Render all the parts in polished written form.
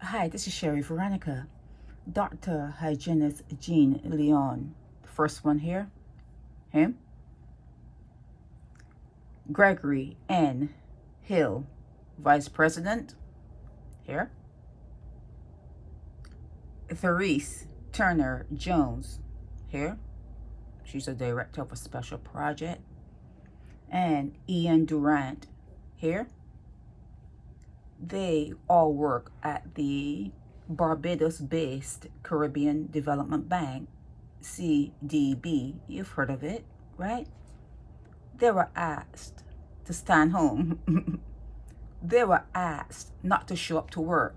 Hi, this is Sherry Veronica, Dr. Hygienist Jean Leon. The first one here, him. Gregory N. Hill, Vice President, here. Therese Turner Jones, here. She's a Director of a Special Project. And Ian Durant, here. They all work at the Barbados-based Caribbean Development Bank, CDB. You've heard of it, right? They were asked to stand home. They were asked not to show up to work.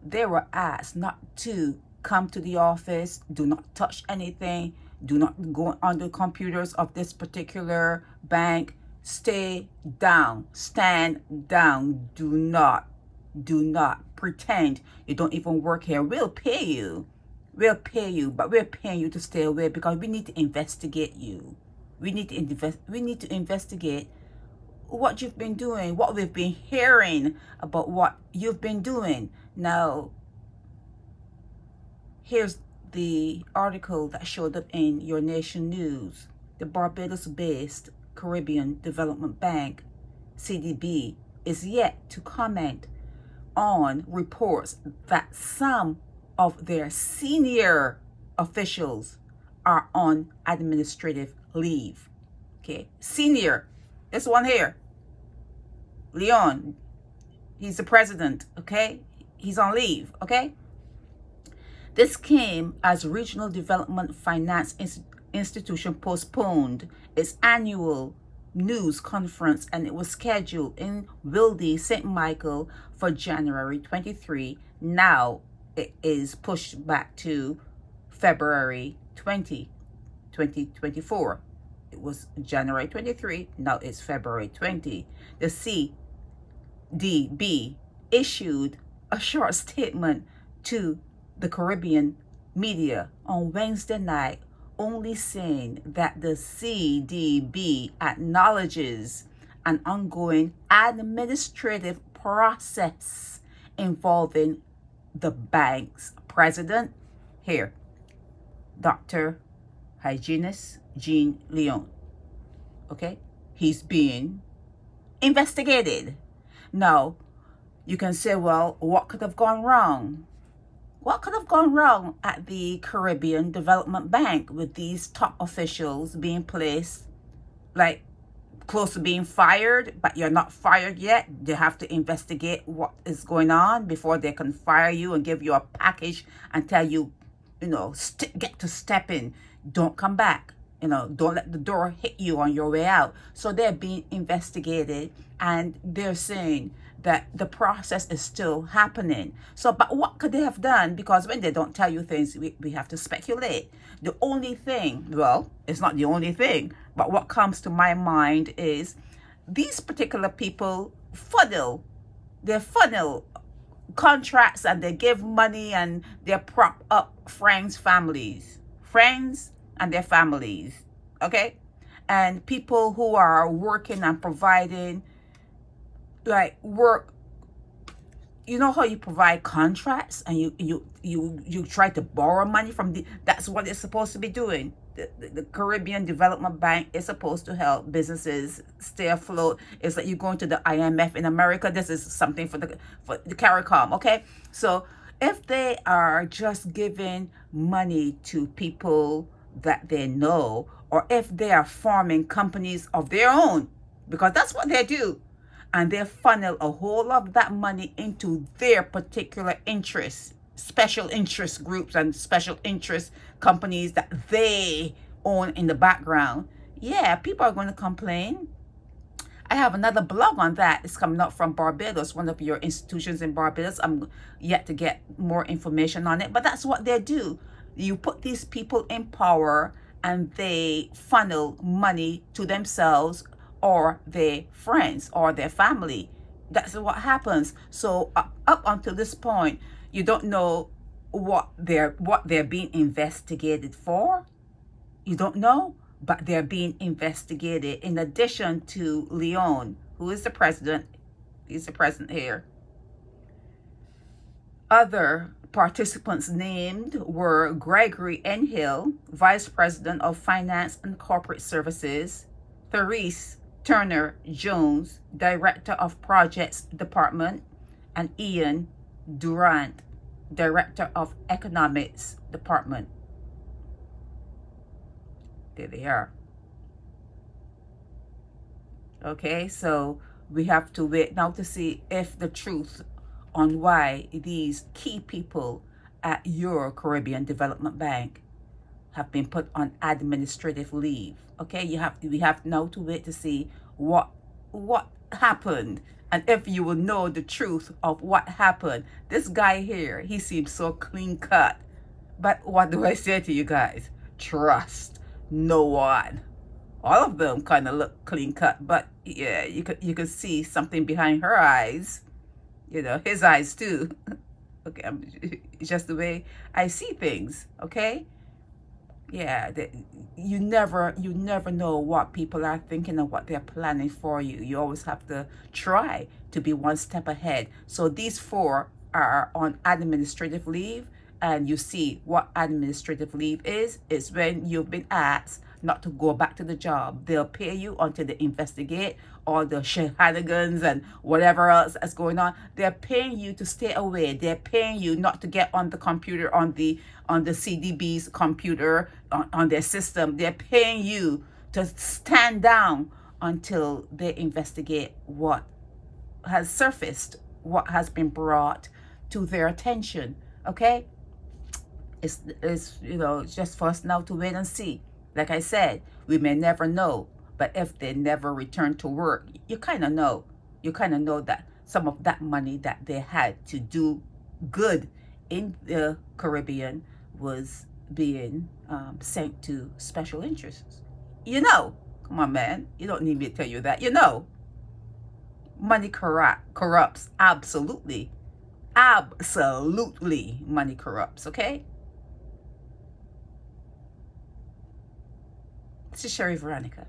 They were asked not to come to the office, do not touch anything, do not go on the computers of this particular bank. Stay down, stand down. Do not pretend you don't even work here. We'll pay you, but we're paying you to stay away because we need to investigate you. We need to investigate what you've been doing, what we've been hearing about what you've been doing. Now, here's the article that showed up in Your Nation News. The Barbados-based Caribbean Development Bank, CDB, is yet to comment on reports that some of their senior officials are on administrative leave. Okay, senior, this one here, Leon, he's the president, okay? He's on leave, okay? This came as Regional Development Finance Institution postponed its annual news conference, and it was scheduled in Wilde, St. Michael for January 23. Now it is pushed back to February 20, 2024. It was January 23, now it's February 20. The CDB issued a short statement to the Caribbean media on Wednesday night, only saying that the CDB acknowledges an ongoing administrative process involving the bank's president, here, Dr. Hygienist Jean Leon. Okay? He's being investigated. Now, you can say, well, what could have gone wrong? What could have gone wrong at the Caribbean Development Bank with these top officials being placed, like, close to being fired, but you're not fired yet? They have to investigate what is going on before they can fire you and give you a package and tell you, get to step in. Don't come back. Don't let the door hit you on your way out. So they're being investigated, and they're saying that the process is still happening. So, but what could they have done? Because when they don't tell you things, we have to speculate. The only thing, well, it's not the only thing, but what comes to my mind is these particular people funnel contracts, and they give money, and they prop up friends and their families, okay? And people who are working and providing, like, work. You know how you provide contracts and you try to borrow money from that's what it's supposed to be doing. The Caribbean Development Bank is supposed to help businesses stay afloat. It's like you're going to the IMF in America. This is something for the CARICOM, okay? So if they are just giving money to people that they know, or if they are forming companies of their own, because that's what they do, and they funnel a whole lot of that money into their particular interests, special interest groups and special interest companies that they own in the background, yeah, people are going to complain. I have another blog on that. It's coming up from Barbados, one of your institutions in Barbados. I'm yet to get more information on it, but that's what they do. You put these people in power, and they funnel money to themselves or their friends or their family. That's what happens. So up until this point, you don't know what they're being investigated for. You don't know, but they're being investigated. In addition to Leon, who is the president, he's the president here. Other participants named were Gregory N. Hill, Vice President of Finance and Corporate Services, Therese Turner Jones, Director of Projects Department, and Ian Durant, Director of Economics Department. There they are. Okay, so we have to wait now to see if the truth on why these key people at your Caribbean Development Bank have been put on administrative leave. Okay, we have now to wait to see what happened, and if you will know the truth of what happened. This guy here, he seems so clean cut, but what do I say to you guys? Trust no one. All of them kind of look clean cut, but yeah, you could see something behind her eyes, you know, his eyes too. Okay, it's just the way I see things. Okay, yeah, you never know what people are thinking and what they're planning for you. You always have to try to be one step ahead. So these four are on administrative leave, and you see what administrative leave is when you've been asked not to go back to the job. They'll pay you until they investigate all the shenanigans and whatever else that's going on. They're paying you to stay away. They're paying you not to get on the computer, on the CDB's computer, on their system. They're paying you to stand down until they investigate what has surfaced, what has been brought to their attention. Okay, it's you know, just for us now to wait and see. Like I said, we may never know, but if they never return to work, you kind of know. You kind of know that some of that money that they had to do good in the Caribbean was being sent to special interests. You know, come on, man. You don't need me to tell you that. You know, money corrupts. Absolutely. Absolutely, money corrupts, okay? This is Sherry Veronica.